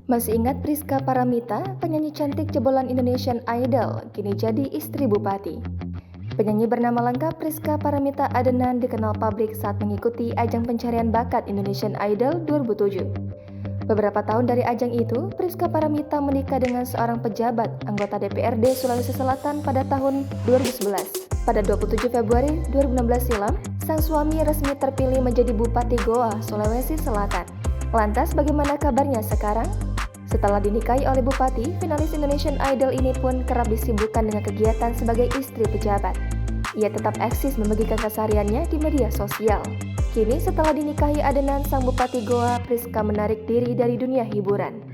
Masih ingat Priska Paramita, penyanyi cantik jebolan Indonesian Idol, kini jadi istri bupati. Penyanyi bernama lengkap Priska Paramita Adenan dikenal publik saat mengikuti ajang pencarian bakat Indonesian Idol 2007. Beberapa tahun dari ajang itu, Priska Paramita menikah dengan seorang pejabat anggota DPRD Sulawesi Selatan pada tahun 2011. Pada 27 Februari 2016 silam, sang suami resmi terpilih menjadi Bupati Goa, Sulawesi Selatan. Lantas bagaimana kabarnya sekarang? Setelah dinikahi oleh bupati, finalis Indonesian Idol ini pun kerap disibukkan dengan kegiatan sebagai istri pejabat. Ia tetap eksis membagikan kesehariannya di media sosial. Kini setelah dinikahi Adenan, sang bupati Goa, Priska menarik diri dari dunia hiburan.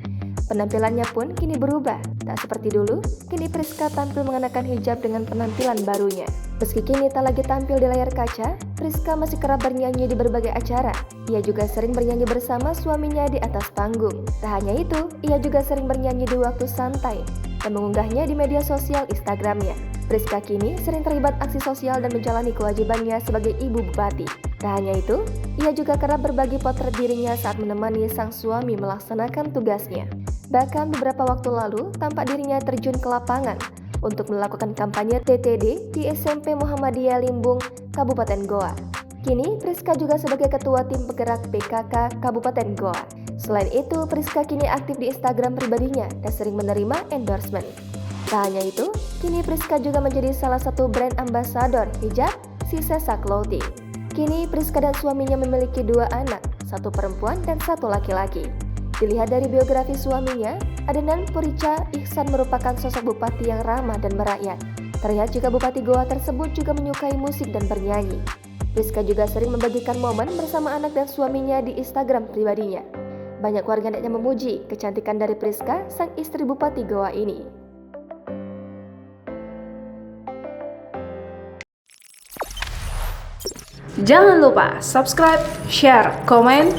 Penampilannya pun kini berubah. Tak seperti dulu, kini Priska tampil mengenakan hijab dengan penampilan barunya. Meski kini tak lagi tampil di layar kaca, Priska masih kerap bernyanyi di berbagai acara. Ia juga sering bernyanyi bersama suaminya di atas panggung. Tak hanya itu, ia juga sering bernyanyi di waktu santai dan mengunggahnya di media sosial Instagramnya. Priska kini sering terlibat aksi sosial dan menjalani kewajibannya sebagai ibu bupati. Tak hanya itu, ia juga kerap berbagi potret dirinya saat menemani sang suami melaksanakan tugasnya. Bahkan beberapa waktu lalu, tampak dirinya terjun ke lapangan untuk melakukan kampanye TTD di SMP Muhammadiyah Limbung, Kabupaten Goa. Kini, Priska juga sebagai ketua tim penggerak PKK Kabupaten Goa. Selain itu, Priska kini aktif di Instagram pribadinya dan sering menerima endorsement. Tak hanya itu, kini Priska juga menjadi salah satu brand ambassador hijab Sisesa Clothing. Kini Priska dan suaminya memiliki 2 anak, 1 perempuan dan 1 laki-laki. Dilihat dari biografi suaminya, Adenan Purica Ihsan merupakan sosok bupati yang ramah dan merakyat. Terlihat juga bupati Goa tersebut juga menyukai musik dan bernyanyi. Priska juga sering membagikan momen bersama anak dan suaminya di Instagram pribadinya. Banyak warganet yang memuji kecantikan dari Priska, sang istri bupati Goa ini. Jangan lupa subscribe, share, komen,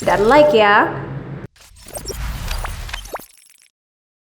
dan like ya.